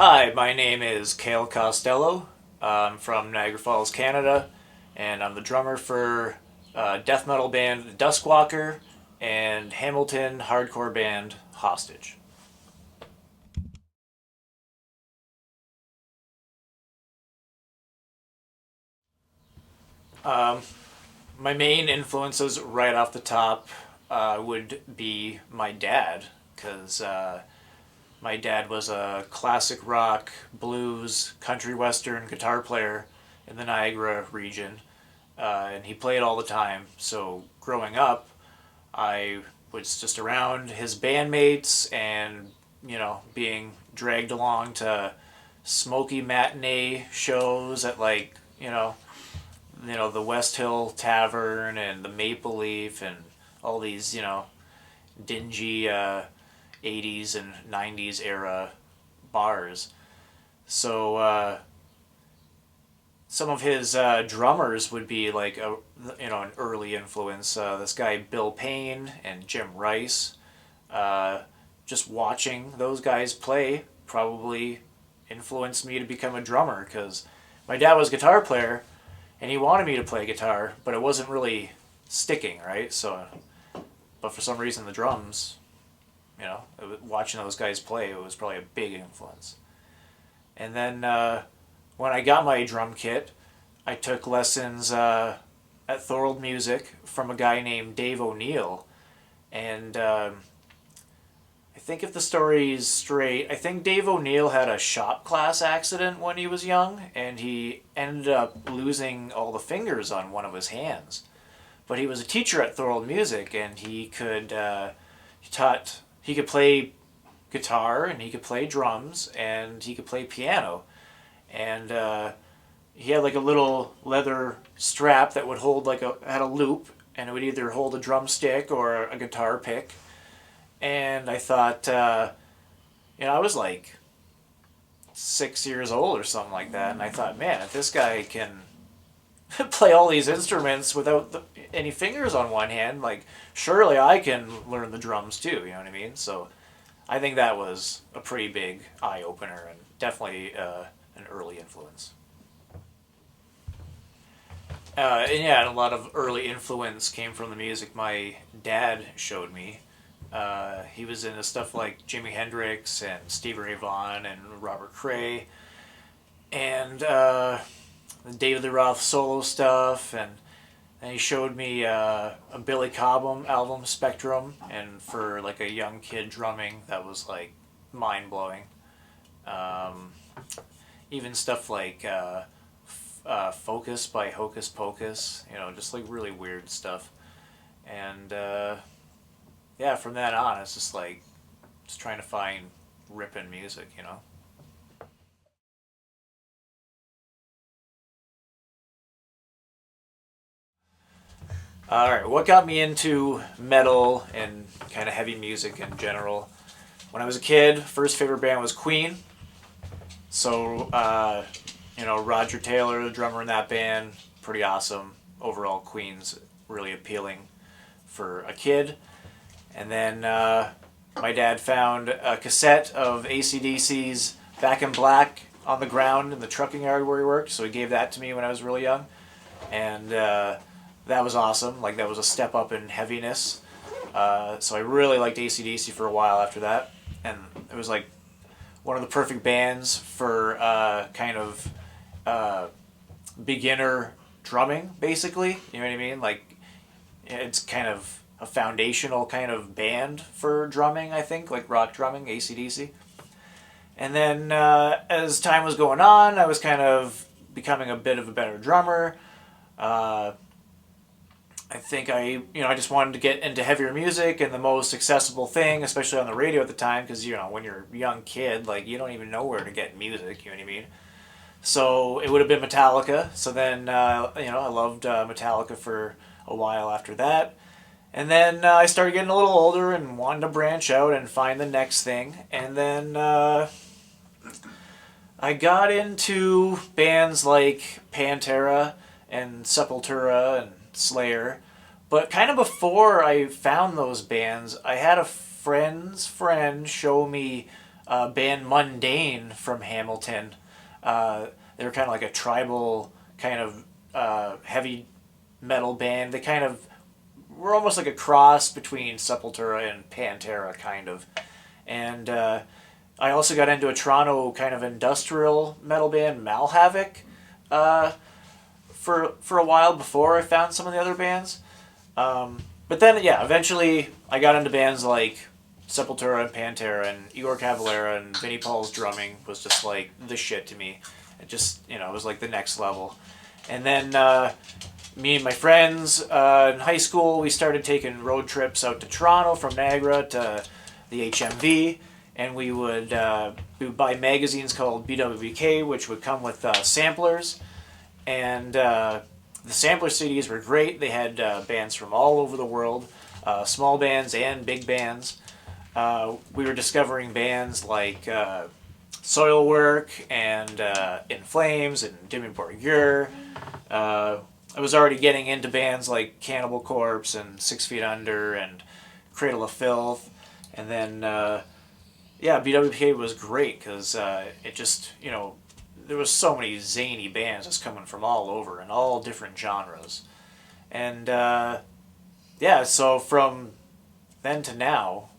Hi, my name is Cale Costello. I'm from Niagara Falls, Canada, and I'm the drummer for death metal band Duskwalker and Hamilton hardcore band Hostage. My main influences right off the top would be my dad, because my dad was a classic rock, blues, country western guitar player in the Niagara region, and he played all the time. So growing up, I was just around his bandmates and, being dragged along to smoky matinee shows at the West Hill Tavern and the Maple Leaf and all these, dingy 80s and 90s era bars. So some of his drummers would be like an early influence. This guy Bill Payne and Jim Rice. Just watching those guys play probably influenced me to become a drummer because my dad was a guitar player and he wanted me to play guitar, but it wasn't really sticking, right? So, but for some reason the drums, watching those guys play, it was probably a big influence. And then when I got my drum kit, I took lessons at Thorold Music from a guy named Dave O'Neill. And I think if the story is straight, I think Dave O'Neill had a shop class accident when he was young, and he ended up losing all the fingers on one of his hands. But he was a teacher at Thorold Music, and he could play guitar, and he could play drums, and he could play piano. And he had like a little leather strap that would hold had a loop, and it would either hold a drumstick or a guitar pick. And I thought, I was like 6 years old or something like that, and I thought, man, if this guy can play all these instruments without any fingers on one hand, like surely I can learn the drums too. You know what I mean? So I think that was a pretty big eye opener and definitely an early influence. And a lot of early influence came from the music my dad showed me. He was into stuff like Jimi Hendrix and Stevie Ray Vaughan and Robert Cray and David Lee Roth solo stuff, and he showed me a Billy Cobham album, Spectrum, and for like a young kid drumming, that was like mind blowing. Um, Even stuff like Focus by Hocus Pocus, just like really weird stuff. And yeah, from that on, it's just like just trying to find ripping music. All right, what got me into metal and kind of heavy music in general? When I was a kid, first favorite band was Queen. So, Roger Taylor, the drummer in that band, pretty awesome. Overall, Queen's really appealing for a kid. And then my dad found a cassette of AC/DC's Back in Black on the ground in the trucking yard where he worked, so he gave that to me when I was really young. And that was awesome. Like, that was a step up in heaviness. So I really liked AC/DC for a while after that. And it was like one of the perfect bands for kind of beginner drumming, basically. You know what I mean? Like, it's kind of a foundational kind of band for drumming, I think, like rock drumming, AC/DC. And then as time was going on, I was kind of becoming a bit of a better drummer. Uh, I think I just wanted to get into heavier music, and the most accessible thing, especially on the radio at the time, because, when you're a young kid, like, you don't even know where to get music, you know what I mean? So it would have been Metallica. So then, I loved Metallica for a while after that. And then I started getting a little older and wanted to branch out and find the next thing. And then I got into bands like Pantera and Sepultura and Slayer. But kind of before I found those bands, I had a friend's friend show me band Mundane from Hamilton. They were kind of like a tribal kind of heavy metal band. They kind of were almost like a cross between Sepultura and Pantera, kind of. And I also got into a Toronto kind of industrial metal band, Malhavoc, for a while before I found some of the other bands. But then, yeah, eventually I got into bands like Sepultura and Pantera, and Igor Cavalera and Vinnie Paul's drumming was just like the shit to me. It just, it was like the next level. And then me and my friends in high school, we started taking road trips out to Toronto from Niagara to the HMV, and we would buy magazines called BWK, which would come with samplers. And the sampler CDs were great. They had bands from all over the world, small bands and big bands. We were discovering bands like Soilwork and In Flames and Dimmu Borgir. I was already getting into bands like Cannibal Corpse and 6 Feet Under and Cradle of Filth. And then, BWK was great because it just, there was so many zany bands just coming from all over and all different genres. And, so from then to now,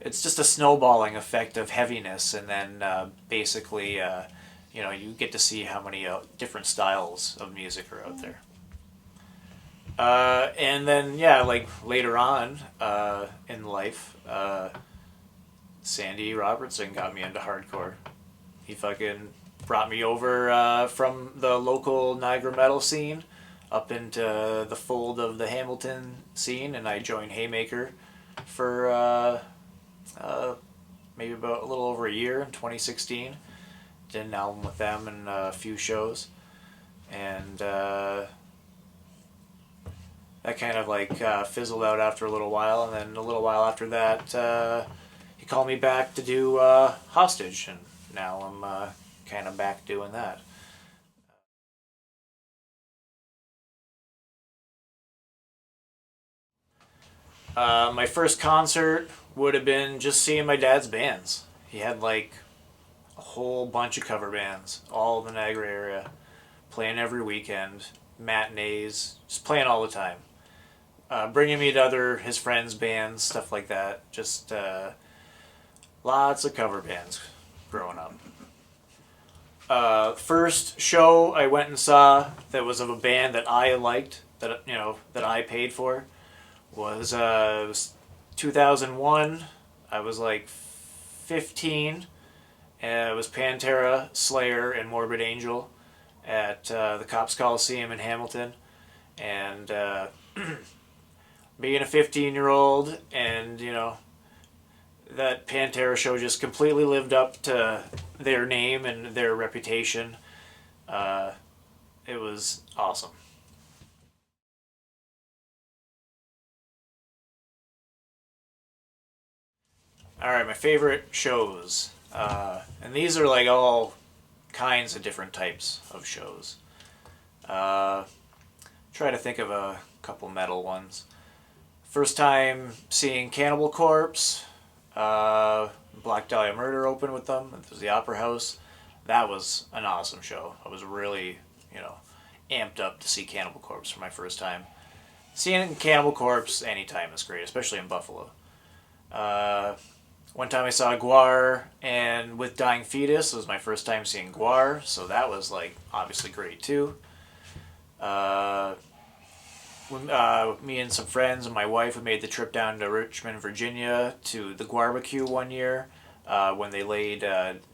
it's just a snowballing effect of heaviness, and then basically, you get to see how many different styles of music are out there. And then, like later on in life, Sandy Robertson got me into hardcore. He fucking brought me over from the local Niagara metal scene up into the fold of the Hamilton scene, and I joined Haymaker for maybe about a little over a year in 2016. Did an album with them and a few shows, and that kind of like fizzled out after a little while, and then a little while after that he called me back to do Hostage, and now I'm kind of back doing that. My first concert would have been just seeing my dad's bands. He had like a whole bunch of cover bands, all in the Niagara area, playing every weekend, matinees, just playing all the time. Bringing me to his friends' bands, stuff like that. Just lots of cover bands growing up. First show I went and saw that was of a band that I liked, that I paid for, was 2001. I was like 15. It was Pantera, Slayer, and Morbid Angel at the Cops Coliseum in Hamilton. And being a 15-year-old, and that Pantera show just completely lived up to their name and their reputation. It was awesome. Alright, my favorite shows. And these are like all kinds of different types of shows. Try to think of a couple metal ones. First time seeing Cannibal Corpse, Black Dahlia Murder opened with them. It was the Opera House. That was an awesome show. I was really, amped up to see Cannibal Corpse for my first time. Seeing Cannibal Corpse anytime is great, especially in Buffalo. One time I saw Guar, and With Dying Fetus was my first time seeing Guar, so that was like obviously great too. Me and some friends and my wife, we made the trip down to Richmond, Virginia to the Guarbecue one year when they laid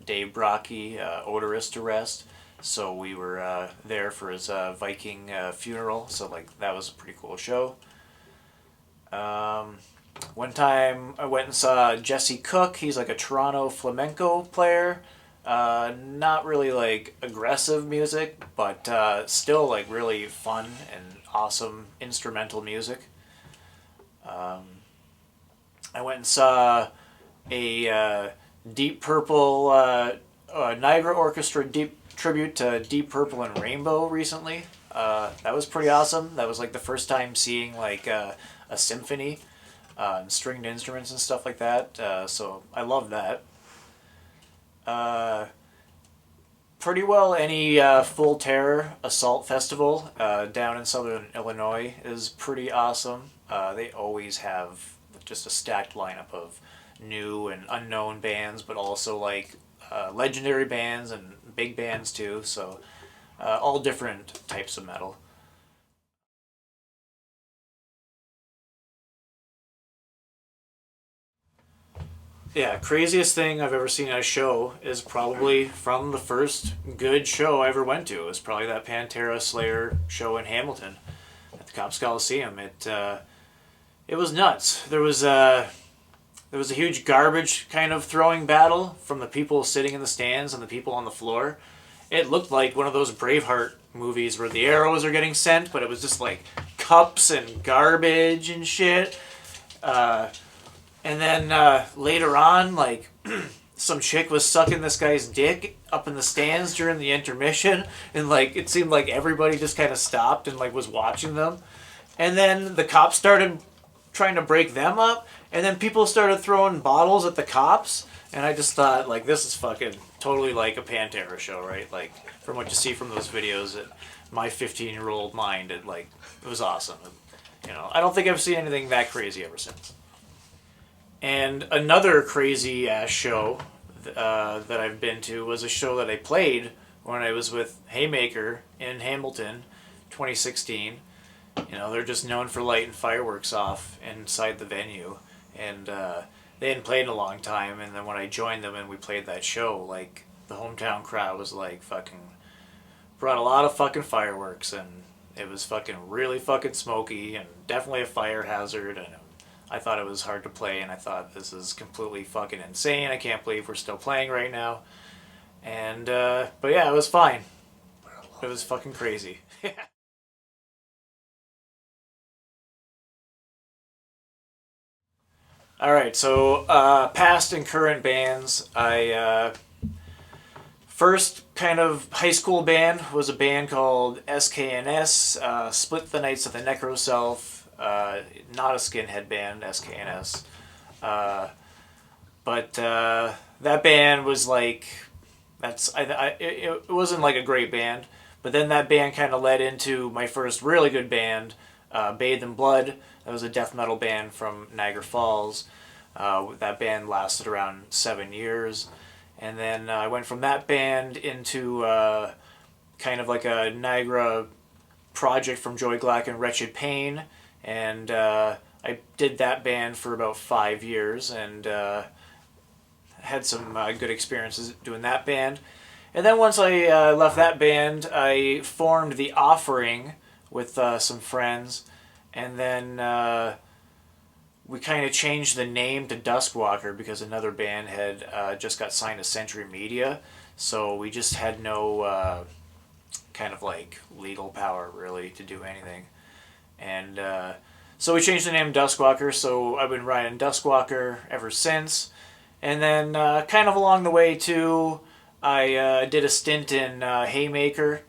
Dave Brockie, Odorous, to rest. So we were there for his Viking funeral, so like that was a pretty cool show. One time I went and saw Jesse Cook. He's like a Toronto flamenco player. Not really like aggressive music, but still like really fun and awesome instrumental music. I went and saw a Deep Purple Niagara Orchestra tribute to Deep Purple and Rainbow recently. That was pretty awesome. That was like the first time seeing like a symphony and stringed instruments and stuff like that. So I love that. Uh, Pretty well any Full Terror Assault Festival down in southern Illinois is pretty awesome. They always have just a stacked lineup of new and unknown bands, but also like legendary bands and big bands too. So all different types of metal. Yeah, craziest thing I've ever seen at a show is probably from the first good show I ever went to. It was probably that Pantera Slayer show in Hamilton at the Cops Coliseum. It was nuts. There was a huge garbage kind of throwing battle from the people sitting in the stands and the people on the floor. It looked like one of those Braveheart movies where the arrows are getting sent, but it was just like cups and garbage and shit. Uh, and then later on, like some chick was sucking this guy's dick up in the stands during the intermission, and like it seemed like everybody just kind of stopped and like was watching them. And then the cops started trying to break them up, and then people started throwing bottles at the cops. And I just thought, like, this is fucking totally like a Pantera show, right? Like, from what you see from those videos, my 15-year-old mind, it was awesome. And, I don't think I've seen anything that crazy ever since. And another crazy ass show that I've been to was a show that I played when I was with Haymaker in Hamilton, 2016. They're just known for lighting fireworks off inside the venue, and they hadn't played in a long time. And then when I joined them and we played that show, like the hometown crowd was like fucking brought a lot of fucking fireworks, and it was fucking really fucking smoky and definitely a fire hazard. And I thought it was hard to play, and I thought this is completely fucking insane. I can't believe we're still playing right now. And but yeah, it was fine. It was fucking crazy. All right, so past and current bands. I first kind of high school band was a band called SKNS. Split the Knights of the Necroself. Not a skinhead band, SKNS. Uh, but that band was like it wasn't like a great band. But then that band kind of led into my first really good band, Bathed in Blood. That was a death metal band from Niagara Falls. That band lasted around 7 years. And then I went from that band into kind of like a Niagara project from Joy Glack and Wretched Pain. And I did that band for about 5 years and had some good experiences doing that band. And then once I left that band, I formed The Offering with some friends. And then we kind of changed the name to Duskwalker because another band had just got signed to Century Media. So we just had no kind of like legal power really to do anything. And so we changed the name Duskwalker. So I've been riding Duskwalker ever since. And then kind of along the way too, I did a stint in Haymaker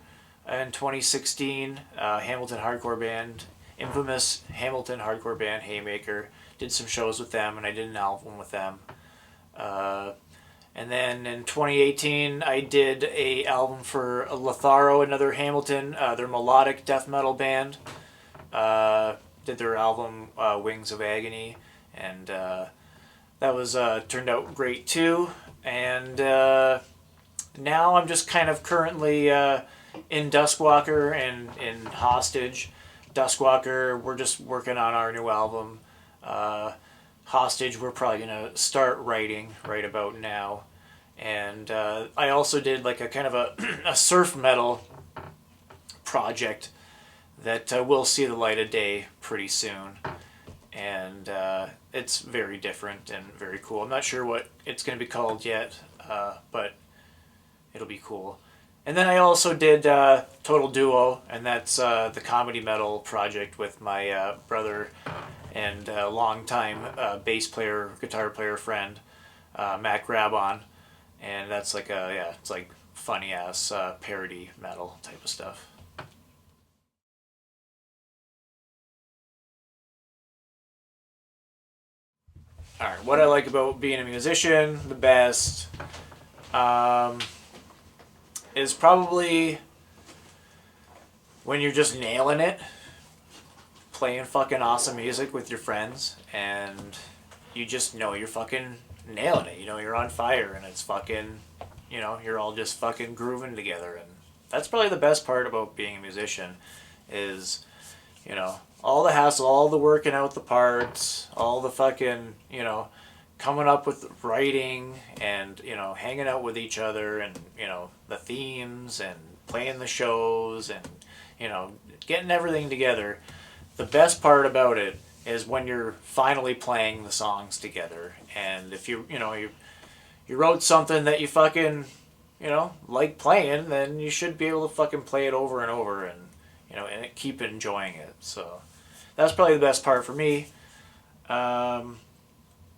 in 2016, Hamilton hardcore band, infamous Hamilton hardcore band Haymaker. Did some shows with them, and I did an album with them. And then in 2018, I did a album for Lotharo, another Hamilton, their melodic death metal band. Did their album Wings of Agony, and that was turned out great too. And now I'm just kind of currently in Duskwalker and in Hostage. Duskwalker, we're just working on our new album. Hostage, we're probably going to start writing right about now. And I also did like a kind of a surf metal project that will see the light of day pretty soon. And it's very different and very cool. I'm not sure what it's going to be called yet, but it'll be cool. And then I also did Total Duo, and that's the comedy metal project with my brother and longtime bass player, guitar player friend, Matt Grabon. And that's like it's like funny ass parody metal type of stuff. All right, what I like about being a musician the best um, is probably when you're just nailing it, playing fucking awesome music with your friends, and you just know you're fucking nailing it. You know, you're on fire, and it's fucking, you know, you're all just fucking grooving together. And that's probably the best part about being a musician is, you know, all the hassle, all the working out the parts, all the fucking, you know, coming up with writing and, you know, hanging out with each other and, you know, the themes and playing the shows and, you know, getting everything together. The best part about it is when you're finally playing the songs together. And if you know, you wrote something that you fucking, you know, like playing, then you should be able to fucking play it over and over and, you know, and keep enjoying it. So that's probably the best part for me. Um,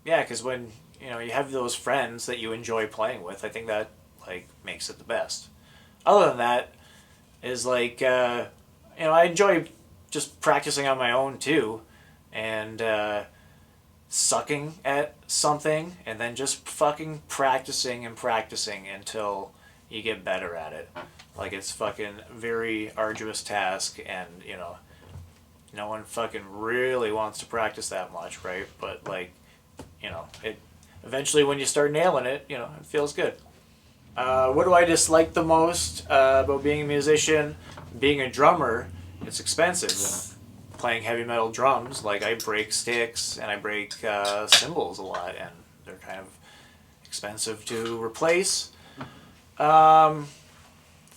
yeah, because when, you know, you have those friends that you enjoy playing with, I think that, like, makes it the best. Other than that, is like, you know, I enjoy just practicing on my own too, and sucking at something, and then just fucking practicing and practicing until you get better at it. Like it's fucking very arduous task, and you know, no one fucking really wants to practice that much, right? But like, you know, it eventually when you start nailing it, you know, it feels good. What do I dislike the most about being a musician? Being a drummer, it's expensive. And playing heavy metal drums, like I break sticks and I break cymbals a lot, and they're kind of expensive to replace. Um,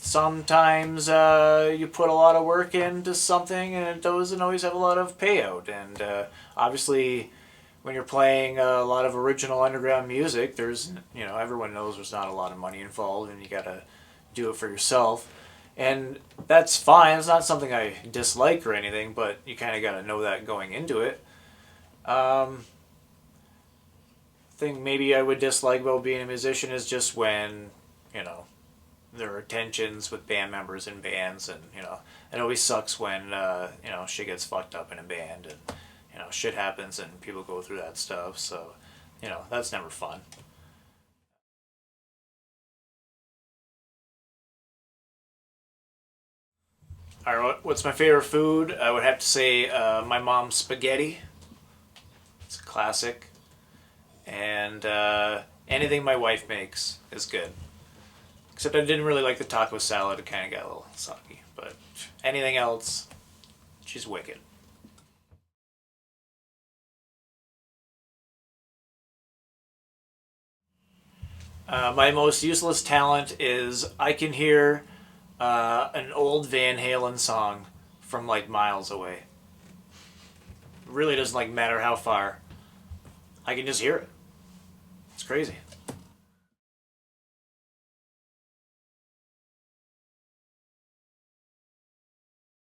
Sometimes you put a lot of work into something and it doesn't always have a lot of payout. And obviously, when you're playing a lot of original underground music, there's, you know, everyone knows there's not a lot of money involved and you gotta do it for yourself. And that's fine. It's not something I dislike or anything, but you kind of gotta know that going into it. Um, Thing maybe I would dislike about being a musician is just when, you know, there are tensions with band members in bands, and you know, it always sucks when you know, shit gets fucked up in a band, and you know, shit happens and people go through that stuff. So, you know, that's never fun. All right, what's my favorite food? I would have to say my mom's spaghetti. It's a classic, and anything my wife makes is good. Except I didn't really like the taco salad; it kind of got a little soggy. But anything else, she's wicked. My most useless talent is I can hear an old Van Halen song from like miles away. It really doesn't like matter how far. I can just hear it. It's crazy.